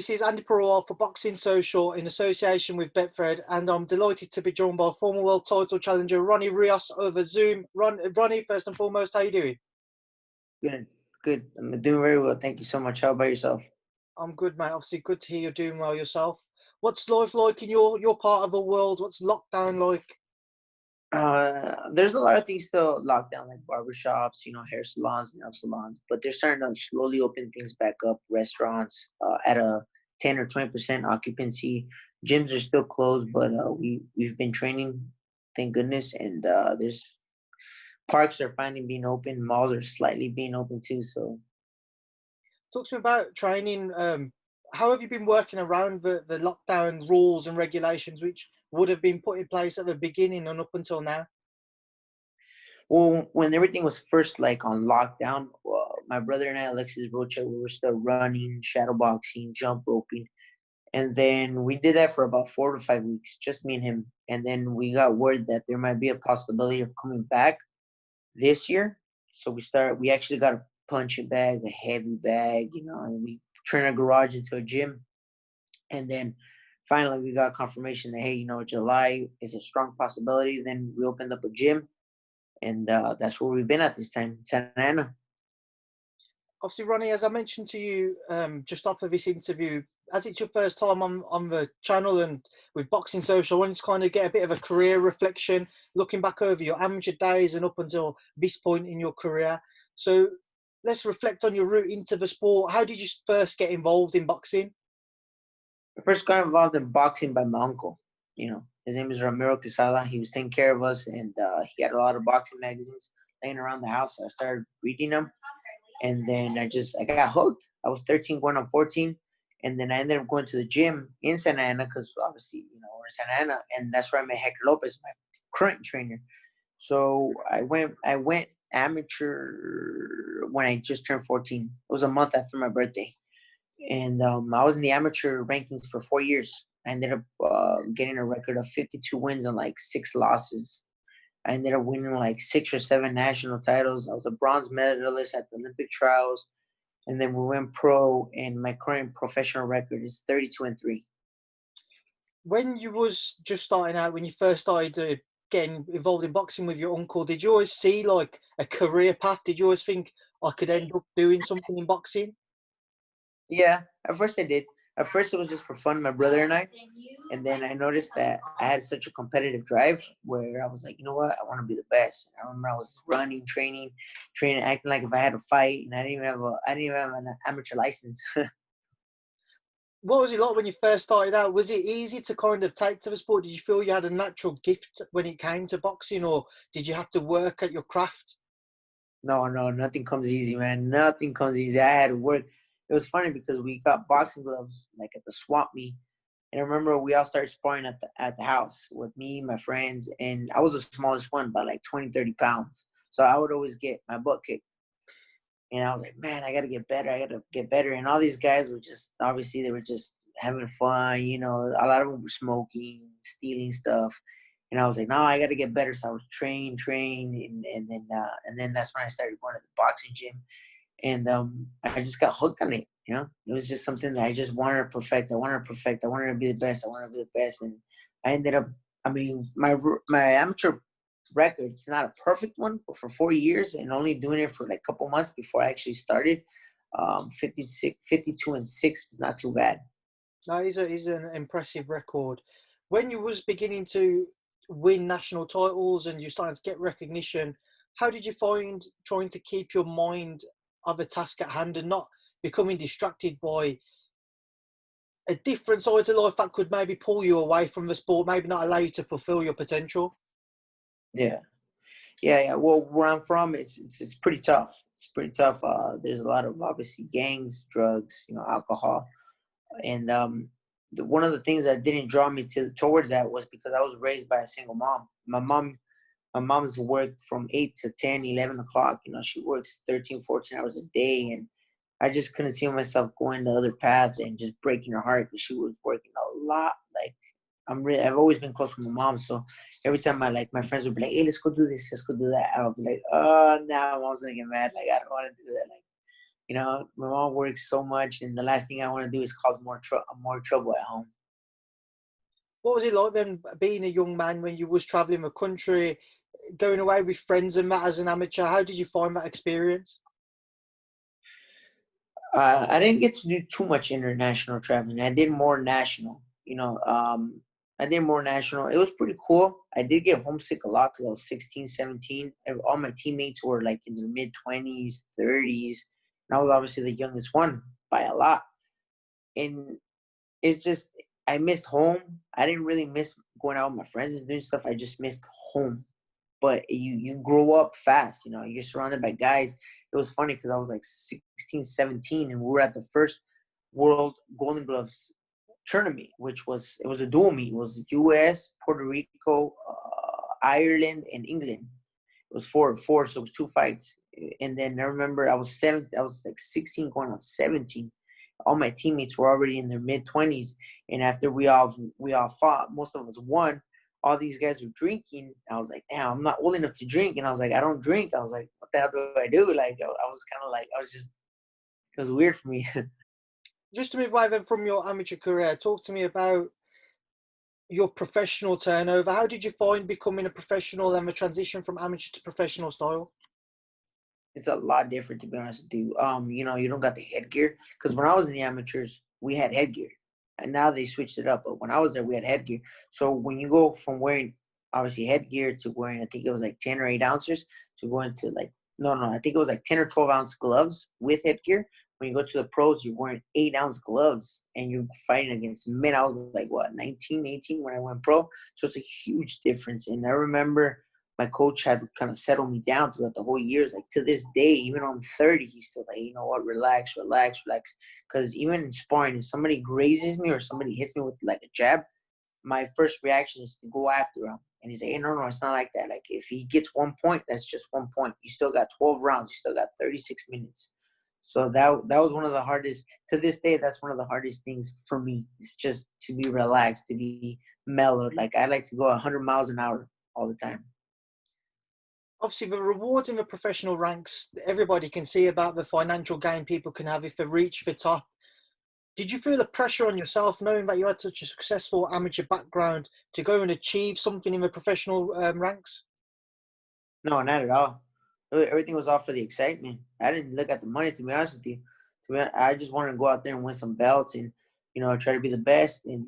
This is Andy Purewal for Boxing Social in association with Betfred, and I'm delighted to be joined by former world title challenger Ronny Rios over Zoom. Ronny, first and foremost, how are you doing? Good. I'm doing very well. Thank you so much. How about yourself? I'm good, mate. Obviously, good to hear you're doing well yourself. What's life like in your part of the world? What's lockdown like? There's a lot of things still locked down, like barbershops, hair salons, nail salons, but they're starting to slowly open things back up. Restaurants at a 10 or 20% occupancy. Gyms are still closed, but we've been training, thank goodness, and there's parks are finally being open. Malls are slightly being open too. So Talk to me about training. How have you been working around the lockdown rules and regulations, which would have been put in place at the beginning and up until now? Well, when everything was first like on lockdown, my brother and I, Alexis Rocha, we were still running, shadow boxing, jump roping, and then we did that for about 4 to 5 weeks, just me and him. And then we got word that there might be a possibility of coming back this year. So we actually got a punching bag, a heavy bag, and we turned our garage into a gym. And then finally we got confirmation that, hey, July is a strong possibility. Then we opened up a gym. And that's where we've been at this time, Santa Ana. Obviously, Ronny, as I mentioned to you just after this interview, as it's your first time on the channel and with Boxing Social, I wanted to kind of get a bit of a career reflection, looking back over your amateur days and up until this point in your career. So let's reflect on your route into the sport. How did you first get involved in boxing? I first got involved in boxing by my uncle. His name is Ramiro Quesada. He was taking care of us, and he had a lot of boxing magazines laying around the house. So I started reading them, and then I got hooked. I was 13 going on 14, and then I ended up going to the gym in Santa Ana because obviously, we're in Santa Ana, and that's where I met Hector Lopez, my current trainer. So I went amateur when I just turned 14. It was a month after my birthday. And I was in the amateur rankings for 4 years. I ended up getting a record of 52 wins and like 6 losses. I ended up winning like 6 or 7 national titles. I was a bronze medalist at the Olympic trials. And then we went pro, and my current professional record is 32-3. When you was just starting out, when you first started getting involved in boxing with your uncle, did you always see like a career path? Did you always think I could end up doing something in boxing? Yeah, at first I did. At first it was just for fun, my brother and I. And then I noticed that I had such a competitive drive where I was like, you know what? I want to be the best. I remember I was running, training, acting like if I had a fight, and I didn't even have an amateur license. What was it like when you first started out? Was it easy to kind of take to the sport? Did you feel you had a natural gift when it came to boxing, or did you have to work at your craft? No, nothing comes easy, man. Nothing comes easy. I had to work. It was funny because we got boxing gloves like at the swap meet. And I remember we all started sparring at the house with me, my friends, and I was the smallest one by like 20, 30 pounds. So I would always get my butt kicked. And I was like, man, I got to get better. I got to get better. And all these guys were just, obviously, they were just having fun. A lot of them were smoking, stealing stuff. And I was like, no, I got to get better. So I would train. And then that's when I started going to the boxing gym. And I just got hooked on it. It was just something that I just wanted to perfect. I wanted to be the best. And I ended up, my amateur record, it's not a perfect one, but for 4 years and only doing it for like a couple months before I actually started, 52-6 is not too bad. No, is an impressive record. When you was beginning to win national titles and you started to get recognition, how did you find trying to keep your mind of the task at hand and not becoming distracted by a different side to life that could maybe pull you away from the sport, maybe not allow you to fulfill your potential? Yeah. Well, where I'm from, it's pretty tough. It's pretty tough. There's a lot of obviously gangs, drugs, alcohol, and one of the things that didn't draw me towards that was because I was raised by a single mom. My mom's worked from 8 to 10, 11 o'clock. She works 13, 14 hours a day, and I just couldn't see myself going the other path and just breaking her heart because she was working a lot. Like I've always been close with my mom, so every time my friends would be like, "Hey, let's go do this, let's go do that," I would be like, "Oh, no, mom's gonna get mad. Like I don't want to do that." Like You know, my mom works so much, and the last thing I want to do is cause more trouble at home. What was it like then, being a young man when you was traveling the country, going away with friends and that as an amateur? How did you find that experience? I didn't get to do too much international traveling. I did more national. I did more national. It was pretty cool. I did get homesick a lot because I was 16, 17. All my teammates were like in their mid 20s, 30s. And I was obviously the youngest one by a lot. And it's just, I missed home. I didn't really miss going out with my friends and doing stuff. I just missed home. But you grow up fast, you're surrounded by guys. It was funny because I was like 16, 17, and we were at the first World Golden Gloves tournament, it was a dual meet. It was US, Puerto Rico, Ireland, and England. It was 4-4, so it was two fights. And then I remember I was like 16 going on 17. All my teammates were already in their mid 20s, and after we all fought, most of us won. All these guys were drinking. I was like, damn, I'm not old enough to drink. And I was like, I don't drink. I was like, what the hell do I do? Like, I was kind of like, it was weird for me. Just to move away then from your amateur career, talk to me about your professional turnover. How did you find becoming a professional and the transition from amateur to professional style? It's a lot different, to be honest with you. You don't got the headgear. Because when I was in the amateurs, we had headgear. And now they switched it up. But when I was there, we had headgear. So when you go from wearing, obviously, headgear to wearing, I think it was like 10 or 8 ounces, to going to like, no, I think it was like 10 or 12 ounce gloves with headgear. When you go to the pros, you're wearing 8 ounce gloves and you're fighting against men. I was like, what, 19, 18 when I went pro? So it's a huge difference. And I remember my coach had kind of settled me down throughout the whole years. Like to this day, even though I'm 30, he's still like, you know what, relax, relax, relax. Because even in sparring, if somebody grazes me or somebody hits me with like a jab, my first reaction is to go after him. And he's like, hey, no, it's not like that. Like if he gets 1 point, that's just 1 point. You still got 12 rounds. You still got 36 minutes. So that was one of the hardest, to this day, that's one of the hardest things for me. It's just to be relaxed, to be mellowed. Like I like to go 100 miles an hour all the time. Obviously, the rewards in the professional ranks, everybody can see about the financial gain people can have if they reach the top. Did you feel the pressure on yourself knowing that you had such a successful amateur background to go and achieve something in the professional ranks? No, not at all. Everything was all for the excitement. I didn't look at the money, to be honest with you. I just wanted to go out there and win some belts and, try to be the best. And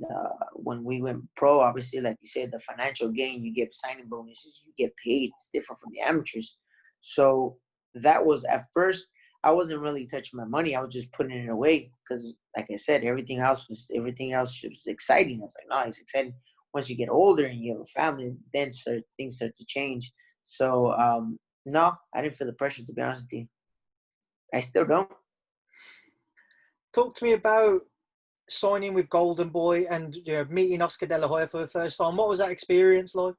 when we went pro, obviously, like you said, the financial gain, you get signing bonuses, you get paid. It's different from the amateurs. So that was, at first, I wasn't really touching my money. I was just putting it away because, like I said, everything else was exciting. I was like, no, it's exciting. Once you get older and you have a family, then things start to change. So no, I didn't feel the pressure, to be honest with you. I still don't. Talk to me about signing with Golden Boy and meeting Oscar De La Hoya for the first time. What was that experience like?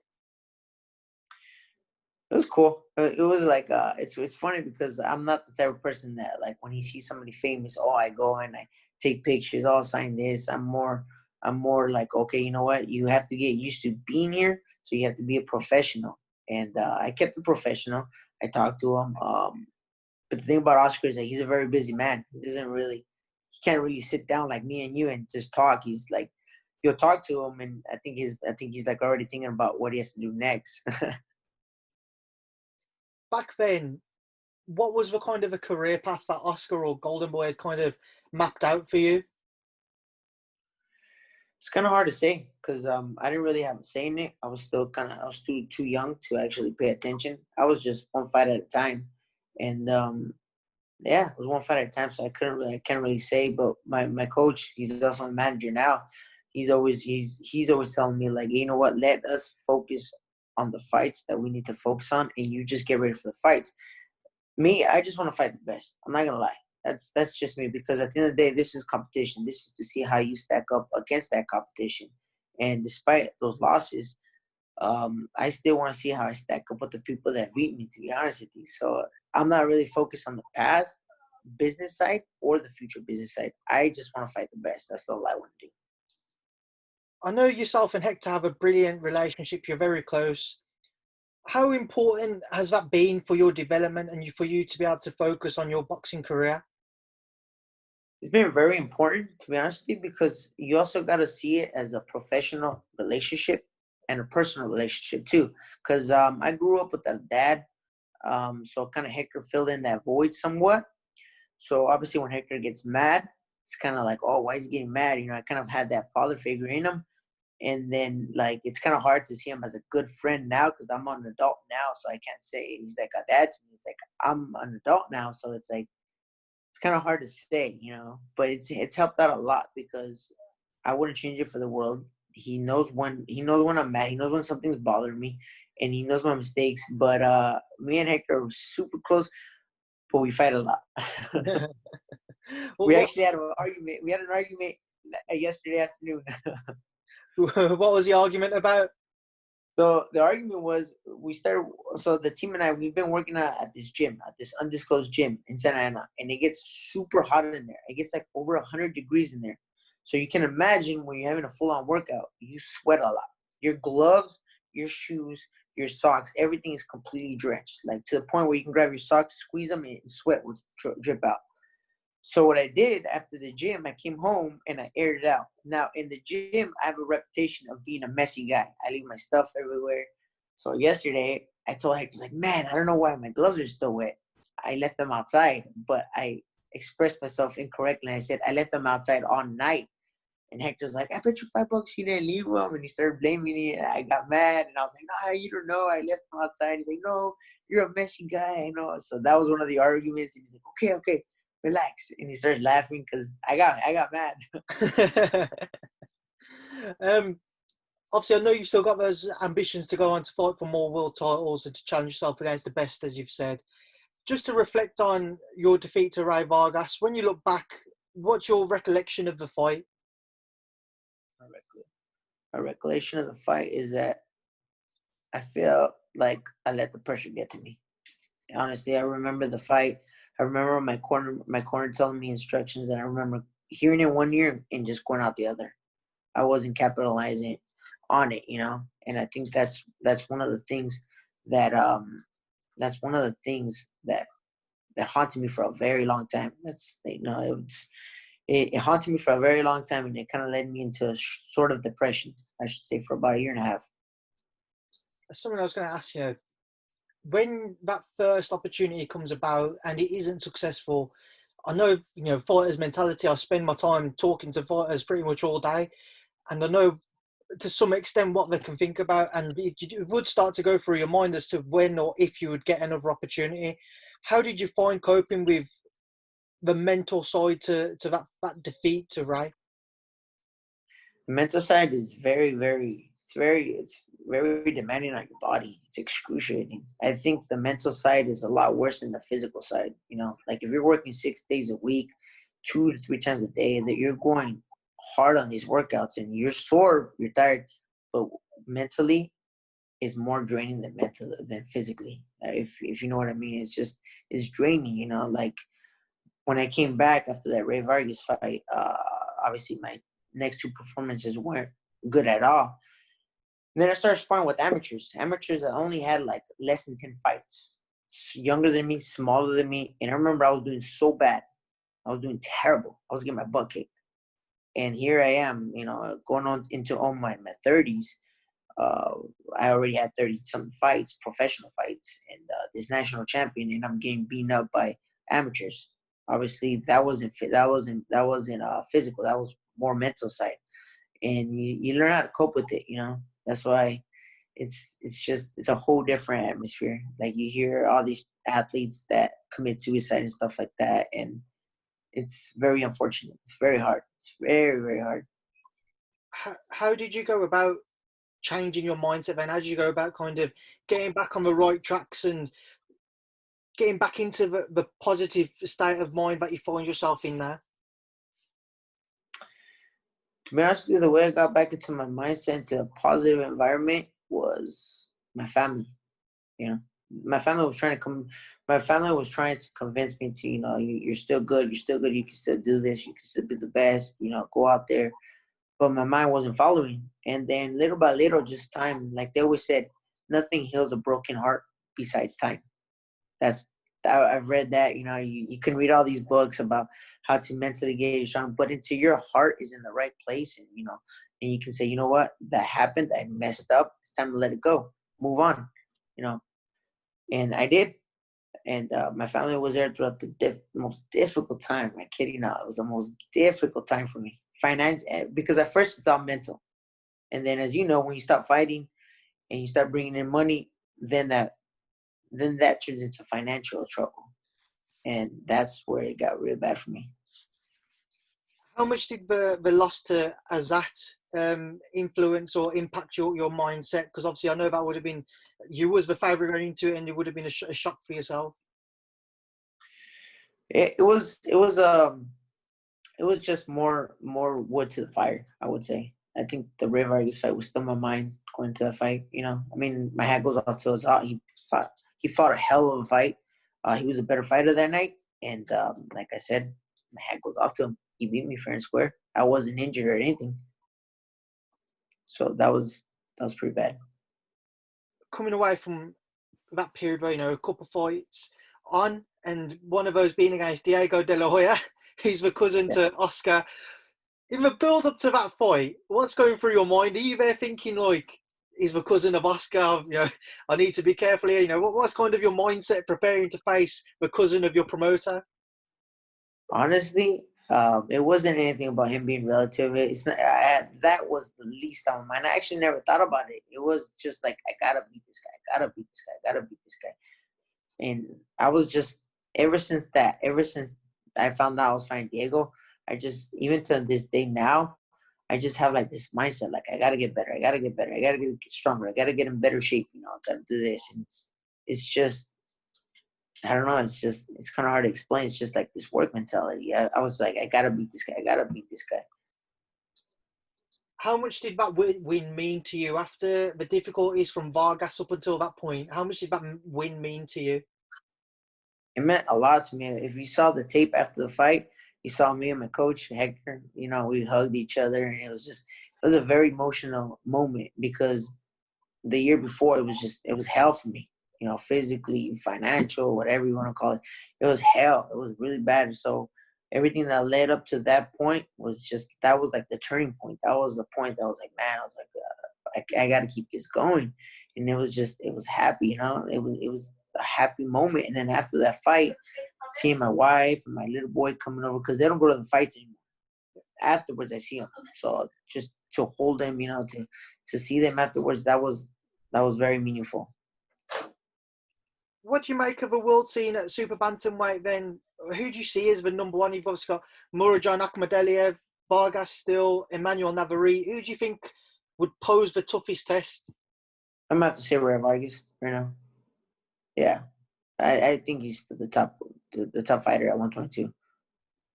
It was cool. It was like it's funny because I'm not the type of person that, like, when he sees somebody famous, oh, I go and I take pictures, oh, sign this. I'm more like, okay, you know what? You have to get used to being here, so you have to be a professional. And I kept it professional. I talked to him. But the thing about Oscar is that he's a very busy man. He can't really sit down like me and you and just talk. He's like, you'll talk to him, and I think he's like already thinking about what he has to do next. Back then, what was the kind of a career path that Oscar or Golden Boy had kind of mapped out for you? It's kind of hard to say because I didn't really have a say in it. I was too young to actually pay attention. I was just one fight at a time, and yeah, it was one fight at a time. So I can't really say. But my coach, he's also a manager now. He's always telling me, like, you know what, let us focus on the fights that we need to focus on, and you just get ready for the fights. Me, I just want to fight the best. I'm not gonna lie. That's just me because at the end of the day, this is competition. This is to see how you stack up against that competition. And despite those losses, I still want to see how I stack up with the people that beat me. To be honest with you, so I'm not really focused on the past business side or the future business side. I just want to fight the best. That's all I want to do. I know yourself and Hector have a brilliant relationship. You're very close. How important has that been for your development and for you to be able to focus on your boxing career? It's been very important, to be honest with you, because you also got to see it as a professional relationship and a personal relationship too. Because I grew up with a dad, so kind of Hector filled in that void somewhat. So obviously, when Hector gets mad, it's kind of like, oh, why is he getting mad? I kind of had that father figure in him, and then like it's kind of hard to see him as a good friend now because I'm an adult now, so I can't say he's like a dad to me. It's like I'm an adult now, so it's like it's kind of hard to say, but it's helped out a lot because I wouldn't change it for the world. He knows when I'm mad. He knows when something's bothering me, and he knows my mistakes. But me and Hector are super close, but we fight a lot. Well, We actually had an argument. We had an argument yesterday afternoon. what was the argument about? So the argument was we started. So the team and I, we've been working at this gym, at this undisclosed gym in Santa Ana, and it gets super hot in there. It gets like over 100 degrees in there. So you can imagine when you're having a full-on workout, you sweat a lot. Your gloves, your shoes, your socks, everything is completely drenched, like to the point where you can grab your socks, squeeze them, and sweat would drip out. So what I did after the gym, I came home and I aired it out. Now in the gym, I have a reputation of being a messy guy. I leave my stuff everywhere. So yesterday, I told Hector, like, man, I don't know why my gloves are still wet. I left them outside, but I expressed myself incorrectly. I said I left them outside all night. And Hector's like, I bet you $5 you didn't leave them. And he started blaming me. And I got mad. And I was like, nah, you don't know. I left them outside. He's like, no, you're a messy guy. I know. So that was one of the arguments. And he's like, okay, relax. And he started laughing because I got mad. um, Obviously, I know you've still got those ambitions to go on to fight for more world titles and to challenge yourself against the best, as you've said. Just to reflect on your defeat to Ray Vargas, when you look back, what's your recollection of the fight? My recollection of the fight is that I felt like I let the pressure get to me. Honestly, I remember the fight. I remember my corner telling me instructions, and I remember hearing it one ear and just going out the other. I wasn't capitalizing on it, And I think that's one of the things that that's one of the things that haunted me for a very long time. It haunted me for a very long time, and it kind of led me into a sort of depression, I should say, for about a year and a half. That's something I was going to ask you. When that first opportunity comes about and it isn't successful, I know, fighters' mentality. I spend my time talking to fighters pretty much all day, and I know to some extent what they can think about, and it would start to go through your mind as to when or if you would get another opportunity. How did you find coping with the mental side to that defeat to Ray? The mental side is it's very demanding on your body. It's excruciating. I think the mental side is a lot worse than the physical side. Like if you're working 6 days a week, 2 to 3 times a day, that you're going hard on these workouts and you're sore, you're tired, but mentally is more draining than physically. If you know what I mean, it's draining. Like when I came back after that Ray Vargas fight, obviously my next 2 performances weren't good at all. And then I started sparring with amateurs. Amateurs that only had like less than 10 fights. Younger than me, smaller than me. And I remember I was doing so bad. I was doing terrible. I was getting my butt kicked. And here I am, going on into all my 30s. I already had 30-something fights, professional fights, and this national champion, and I'm getting beaten up by amateurs. Obviously, that wasn't physical. That was more mental side. And you learn how to cope with it, That's why it's a whole different atmosphere. Like you hear all these athletes that commit suicide and stuff like that, and it's very unfortunate. It's very hard. It's very, very hard. How did you go about changing your mindset then? How did you go about kind of getting back on the right tracks and getting back into the positive state of mind that you find yourself in now? To be honest with you, the way I got back into my mindset, into a positive environment, was my family. My family was trying to come. My family was trying to convince me to, you're still good. You're still good. You can still do this. You can still be the best. Go out there. But my mind wasn't following. And then little by little, just time. Like they always said, nothing heals a broken heart besides time. That's I've read that. You can read all these books about how to mentally get strong, but until your heart is in the right place, and you can say, you know what, that happened, I messed up. It's time to let it go, move on. And I did. And my family was there throughout the most difficult time. I'm kidding not. It was the most difficult time for me, because at first it's all mental, and then as you know, when you stop fighting and you start bringing in money, then that turns into financial trouble, and that's where it got really bad for me. How much did the loss to Azat influence or impact your mindset? Because obviously I know that would have been, you was the favourite going into it, and it would have been a shock for yourself. It was just more wood to the fire, I would say. I think the Ray Vargas fight was still in my mind going into that fight. I mean, my hat goes off to Azat. He fought a hell of a fight. He was a better fighter that night, and like I said, my hat goes off to him. He beat me fair and square. I wasn't injured or anything, so that was pretty bad. Coming away from that period where, a couple fights on, and one of those being against Diego De La Hoya, who's the cousin to Oscar. In the build up to that fight, what's going through your mind? Are you there thinking like, he's the cousin of Oscar, I need to be careful here? What's kind of your mindset preparing to face the cousin of your promoter? Honestly, it wasn't anything about him being relative. It's not, that was the least on my mind. I actually never thought about it. It was just like, I gotta beat this guy. I gotta beat this guy. I gotta beat this guy. And I was just, ever since I found out I was fighting Diego, I just, even to this day now, I just have like this mindset, like, I gotta get better. I gotta get better. I gotta get stronger. I gotta get in better shape. I gotta do this. And it's just, I don't know. It's kind of hard to explain. It's just like this work mentality. I was like, I gotta beat this guy. I gotta beat this guy. How much did that win mean to you after the difficulties from Vargas up until that point? How much did that win mean to you? It meant a lot to me. If you saw the tape after the fight, you saw me and my coach, Hector, we hugged each other, and it was a very emotional moment, because the year before it was hell for me, physically, financial, whatever you want to call it. It was hell. It was really bad. So everything that led up to that point that was like the turning point. That was the point that was like, man, I was like, I got to keep this going. And it was happy, it was a happy moment. And then after that fight, seeing my wife and my little boy coming over, because they don't go to the fights anymore. Afterwards, I see them. So just to hold them, to see them afterwards, that was very meaningful. What do you make of a world scene at super bantamweight then? Who do you see as the number one? You've obviously got Murodjon Akhmadaliev, Vargas still, Emmanuel Navarrete. Who do you think would pose the toughest test? I'm going to have to say Vargas right now. Yeah. I think he's the top fighter at 122.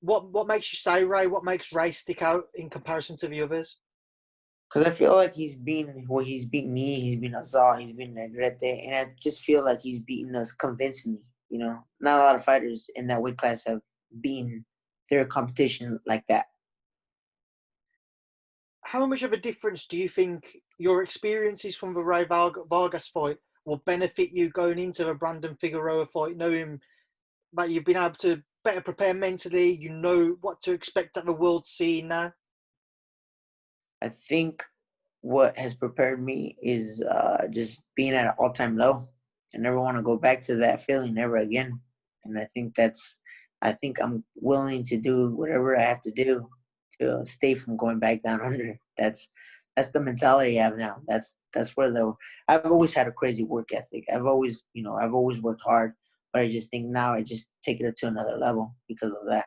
What makes you say Ray? What makes Ray stick out in comparison to the others? Because I feel like he's beaten me, he's been Azar, he's been Negrete, and I just feel like he's beaten us convincingly. Not a lot of fighters in that weight class have beaten their competition like that. How much of a difference do you think your experiences from the Ray Vargas fight will benefit you going into the Brandon Figueroa fight, knowing that you've been able to better prepare mentally, you know what to expect at the world scene now? I think what has prepared me is just being at an all-time low. I never want to go back to that feeling ever again. And I think I'm willing to do whatever I have to do to stay from going back down under. That's the mentality I have now. That's where I've always had a crazy work ethic. I've always worked hard, but I just think now I just take it to another level because of that.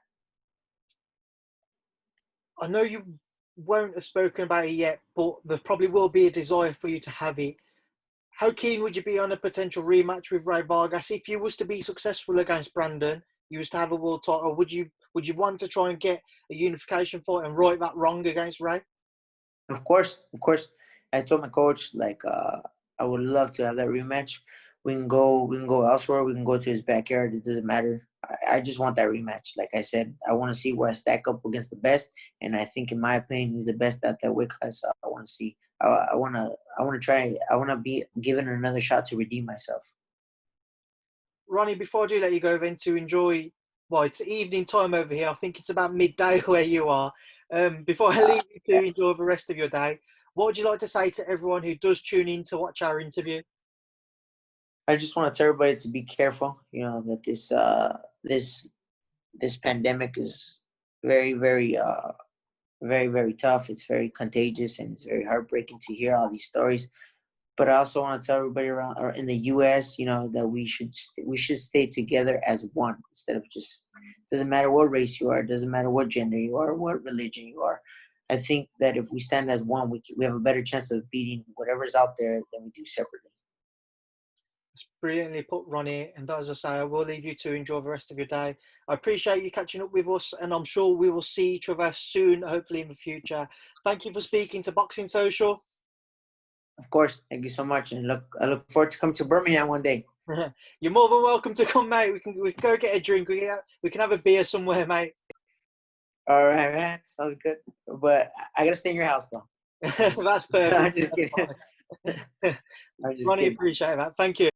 I know you won't have spoken about it yet, but there probably will be a desire for you to have it. How keen would you be on a potential rematch with Ray Vargas if you was to be successful against Brandon? You was to have a world title. Would you want to try and get a unification fight and right that wrong against Ray? Of course. I told my coach I would love to have that rematch. We can go elsewhere. We can go to his backyard. It doesn't matter. I just want that rematch. Like I said, I want to see where I stack up against the best, and I think, in my opinion, he's the best at that weight class. So I want to see. I want to try. I want to be given another shot to redeem myself. Ronnie, before I do let you go, then to enjoy, well, it's evening time over here. I think it's about midday where you are. Before I leave you Yeah. to enjoy the rest of your day, what would you like to say to everyone who does tune in to watch our interview? I just want to tell everybody to be careful. That this pandemic is very, very, very, very tough. It's very contagious, and it's very heartbreaking to hear all these stories. But I also want to tell everybody around or in the U.S., that we should stay together as one instead of just. Doesn't matter what race you are, doesn't matter what gender you are, what religion you are. I think that if we stand as one, we have a better chance of beating whatever's out there than we do separately. It's brilliantly put, Ronnie. And as I say, I will leave you to enjoy the rest of your day. I appreciate you catching up with us, and I'm sure we will see each other soon, hopefully in the future. Thank you for speaking to Boxing Social. Of course, thank you so much, and I look forward to coming to Birmingham one day. You're more than welcome to come, mate. We can go get a drink. We can have a beer somewhere, mate. All right, man, sounds good. But I gotta stay in your house though. That's perfect. I'm just kidding. I'm just Ronnie, kidding. appreciate that. Thank you.